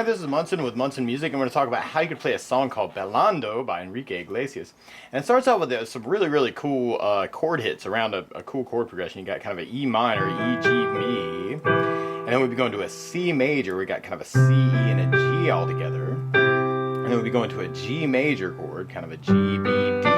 this is Munson with Munson Music. I'm going to talk about how you can play a song called Bailando by Enrique Iglesias. And it starts out with some really cool chord hits around a cool chord progression. You got kind of an E minor, E, G, Mi. And then we'd be going to a C major. We got kind of a C, E, and a G all together. And then we'd be going to a G major chord, kind of a G, B, D.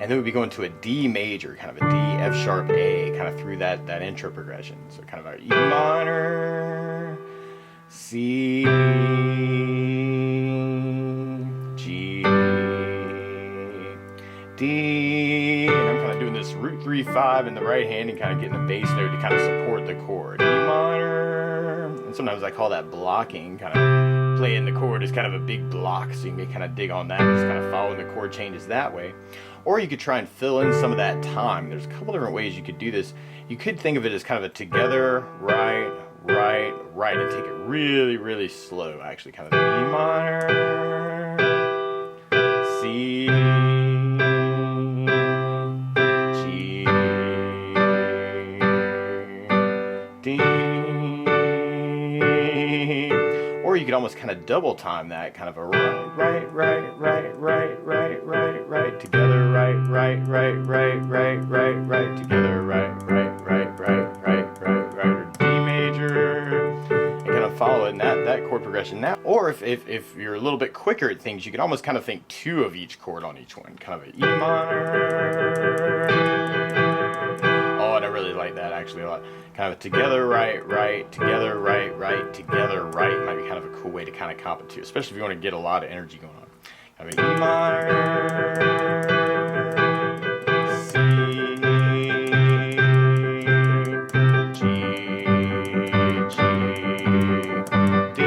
And then we'd be going to a D major, kind of a D, F sharp, A, kind of through that intro progression. So kind of a E minor, C, G, D, and I'm kind of doing this root 3/5 in the right hand and kind of getting a bass note to kind of support the chord. E minor, and sometimes I call that blocking, kind of playing the chord is kind of a big block, so you may kind of dig on that, just kind of following the chord changes that way. Or you could try and fill in some of that time. There's a couple different ways you could do this. You could think of it as kind of a together, right, right, right, and take it really slow, actually. Kind of E minor, C, G, D. Or you could almost kind of double time that, kind of a right, together, right, together, right, or D major, and kind of follow it in that chord progression. Now, or if you're a little bit quicker at things, you could almost kind of think two of each chord on each one, kind of an E minor. Oh, and I really like that actually a lot. Kind of a together, right, together, right, together, right. Might be kind of a cool way to kind of comp it too, especially if you want to get a lot of energy going on. Kind of an E minor, C, G, D.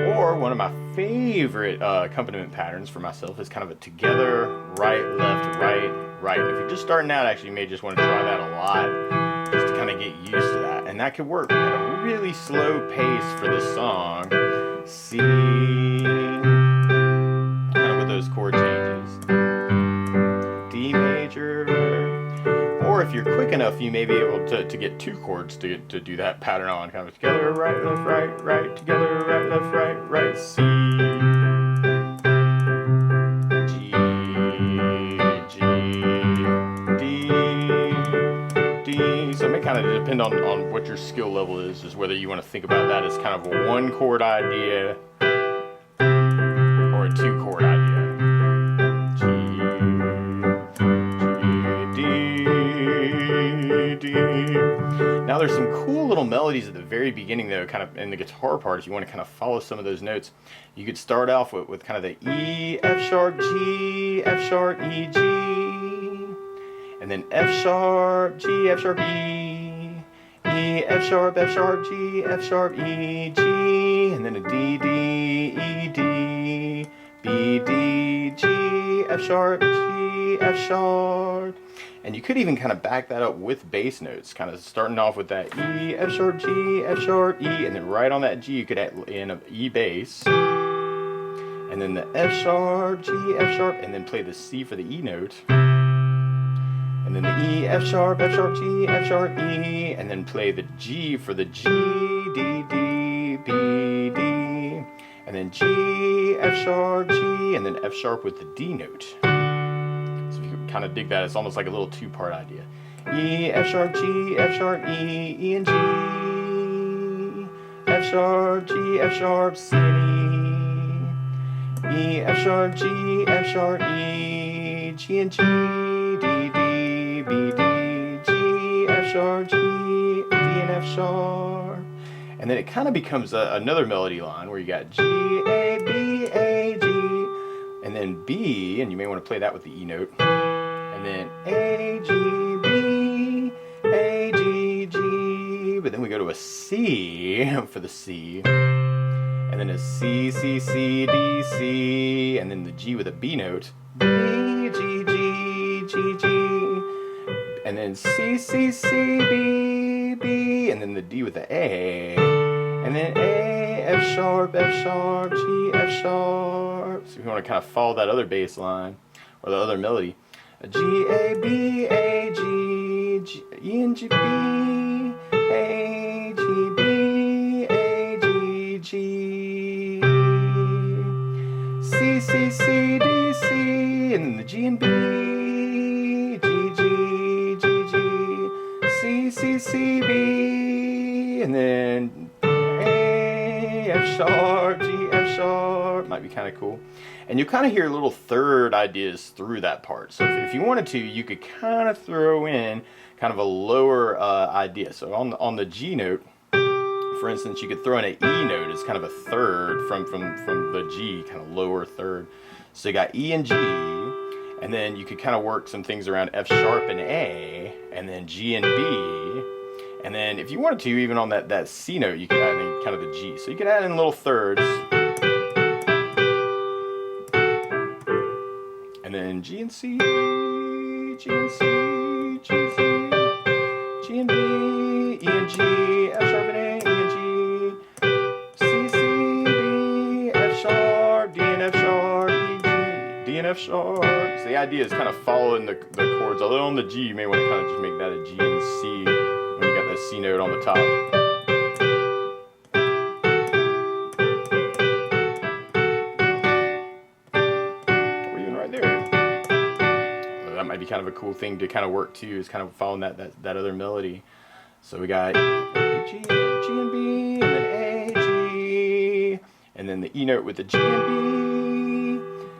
Or one of my favorite accompaniment patterns for myself is kind of a together, right, left, right. And if you're just starting out, actually, you may just want to try that a lot, just to kind of get used to that. And that could work at a really slow pace for this song. C, kind of with those chord changes. D major. Or if you're quick enough, you may be able to get two chords to do that pattern on. Kind of together, right, left, right, together, right, left, right, C. So it may kind of depend on what your skill level is whether you want to think about that as kind of a one chord idea or a two chord idea. G, D. Now there's some cool little melodies at the very beginning though, kind of in the guitar part. If you want to kind of follow some of those notes, you could start off with kind of the E, F sharp, G, F sharp, E, G. And then F sharp, G, F sharp, E, E, F sharp, G, F sharp, E, G, and then a D, D, E, D, B, D, G, F sharp, G, F sharp. And you could even kind of back that up with bass notes, kind of starting off with that E, F sharp, G, F sharp, E, and then right on that G you could add in an E bass, and then the F sharp, G, F sharp, and then play the C for the E note. And then the E, F sharp, G, F sharp, E, and then play the G for the G, D, D, B, D, and then G, F sharp, G, and then F sharp with the D note. So if you can kind of dig that, it's almost like a little two-part idea. E, F sharp, G, F sharp, E, E and G, F sharp, G, F sharp, C and E, E, F sharp, G, F sharp, E, G and G, D, D, B, D, G, F sharp, G, D, and F sharp. And then it kind of becomes another melody line where you got G, A, B, A, G, and then B, and you may want to play that with the E note. And then A, G, B, A, G, G, but then we go to a C for the C. And then a C, C, C, D, C, and then the G with a B note. B, G, G, G, G. And then C, C, C, B, B, and then the D with the A, and then A, F sharp, G, F sharp. So if you want to kind of follow that other bass line, or the other melody, G, A, B, A, G, G, E, and G, B, A, G, B, C, C, D, C, and then the G and B, G, G, G, G, C, C, C, B, and then A, F sharp, G, F sharp. Might be kind of cool. And you kind of hear little third ideas through that part. So if you wanted to, you could kind of throw in kind of a lower idea. So on the G note, for instance, you could throw in an E note as kind of a third from the G, kind of lower third. So you got E and G, and then you could kind of work some things around F sharp and A, and then G and B, and then if you wanted to, even on that C note, you could add in kind of the G. So you could add in little thirds, and then G and C, G and C, G and C, G and B, E and G, F sharp and A, E and G, C, C, B, F sharp, D and F sharp, E, G, D and F sharp. So the idea is kind of following the chords, although on the G you may want to kind of just make that a G and C when you got that C note on the top. Or even right there. So that might be kind of a cool thing to kind of work too, is kind of following that other melody. So we got G and B, and then A, G, and then the E note with the G and B,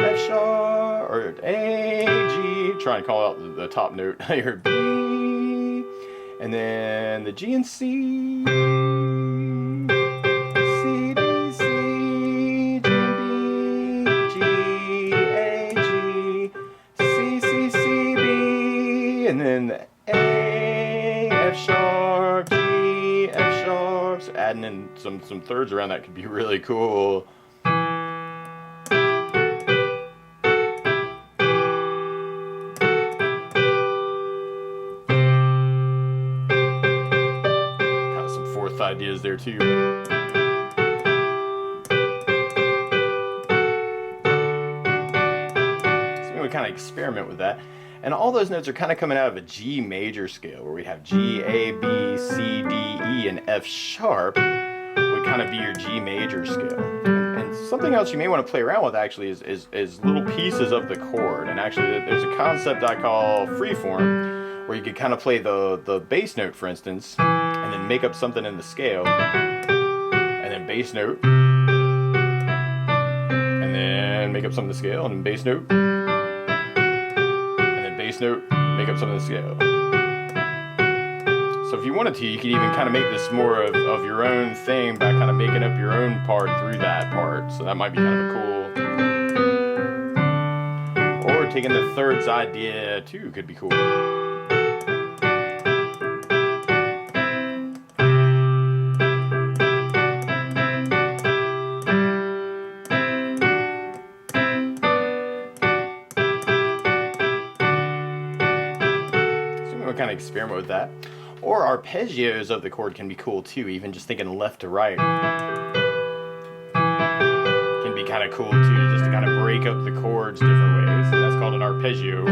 F sharp, or A, G, try and call out the top note here, B, and then the G and C, C, D, C, G and B, G, A, G, C, C, C, B, and then the A, F sharp, G, F sharp. So adding in some thirds around that could be really cool. Ideas there too. So we kind of experiment with that, and all those notes are kind of coming out of a G major scale, where we have G, A, B, C, D, E, and F sharp would kind of be your G major scale. And something else you may want to play around with actually is little pieces of the chord. And actually there's a concept I call freeform, where you could kind of play the bass note, for instance, and then make up something in the scale, and then bass note, and then make up something in the scale, and then bass note, and then bass note, make up something in the scale. So if you wanted to, you could even kind of make this more of your own thing by kind of making up your own part through that part. So that might be kind of a cool. Or taking the thirds idea too could be cool. Kind of experiment with that. Or arpeggios of the chord can be cool too, even just thinking left to right can be kind of cool too, just to kind of break up the chords different ways, and that's called an arpeggio.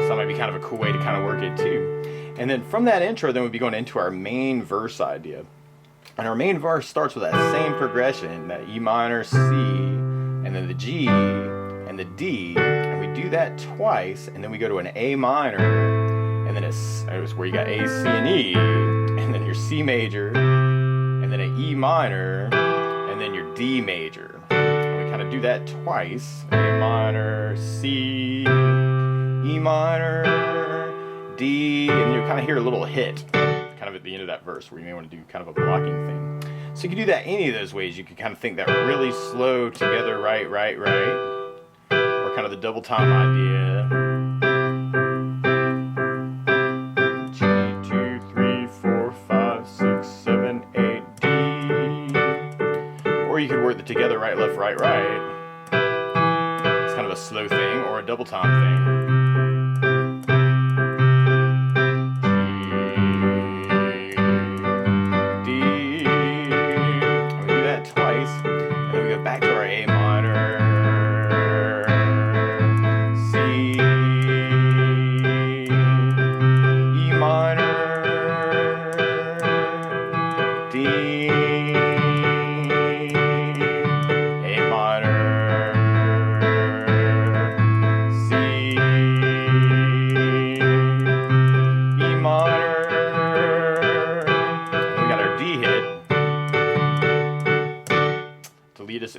So that might be kind of a cool way to kind of work it too. And then from that intro, then we'd be going into our main verse idea, and our main verse starts with that same progression, that E minor, C, and then the G and the D, and we do that twice, and then we go to an A minor, and then it's where you got A, C, and E, and then your C major, and then an E minor, and then your D major. And we kind of do that twice: A minor, C, E minor, D, and you kind of hear a little hit kind of at the end of that verse, where you may want to do kind of a blocking thing. So you can do that any of those ways. You can kind of think that really slow together, right, right, right. Kind of the double time idea. G, 2, 3, 4, 5, 6, 7, 8, D. Or you could work the together, right, left, right, right. It's kind of a slow thing, or a double time thing. G, D. And we do that twice, and then we go back to our A minor.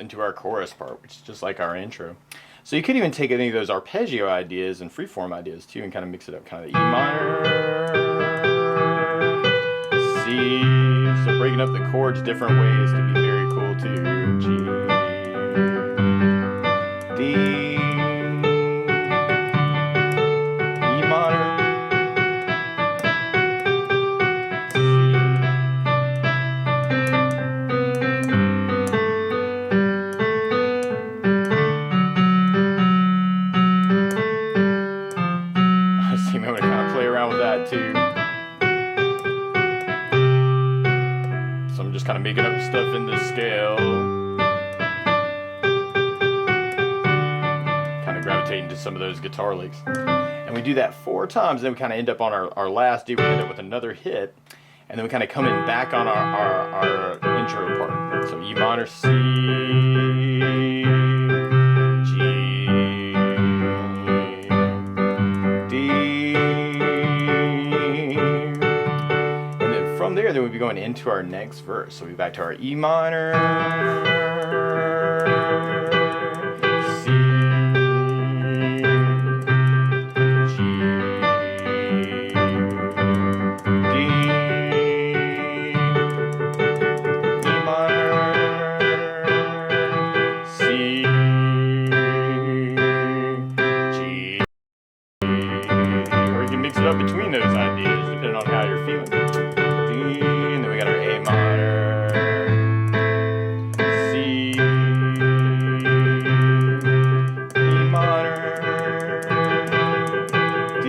into our chorus part, which is just like our intro. So you could even take any of those arpeggio ideas and freeform ideas too and kind of mix it up, kind of the E minor, C. So breaking up the chords different ways can be very cool too. G, D, E minor, I'm going to kind of play around with that too. So I'm just kind of making up stuff in this scale. Kind of gravitating to some of those guitar licks. And we do that 4 times, then we kind of end up on our last D, we end up with another hit. And then we kind of come in back on our intro part. So E minor, C, then we'll be going into our next verse. So we'll be back to our E minor, C, G, D, E minor, C, G, or you can mix it up between those ideas depending on how you're feeling. And then we got our A minor, C, E minor, D,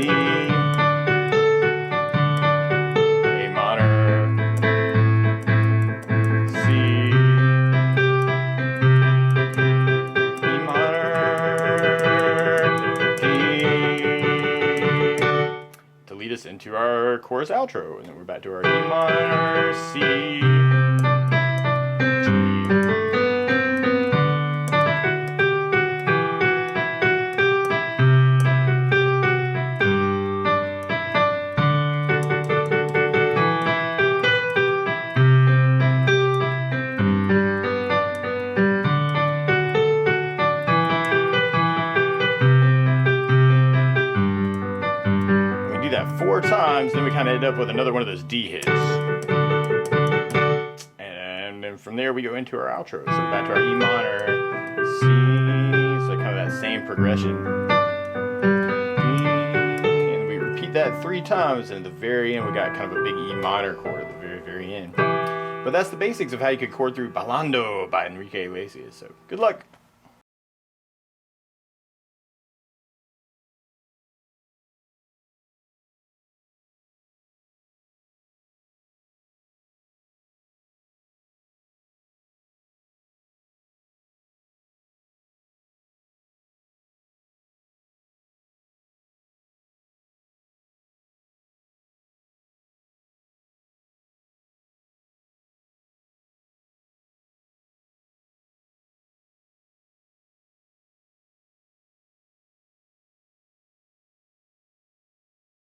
A minor, C, E minor, D, to lead us into our chorus outro. And then we're back to our E minor, C, G. We do that 4 times, then we kind of end up with another one of those D hits. And then from there we go into our outro. So back to our E minor, C, so kind of that same progression. And we repeat that 3 times, and at the very end we got kind of a big E minor chord at the very, very end. But that's the basics of how you could chord through Bailando by Enrique Iglesias. So good luck.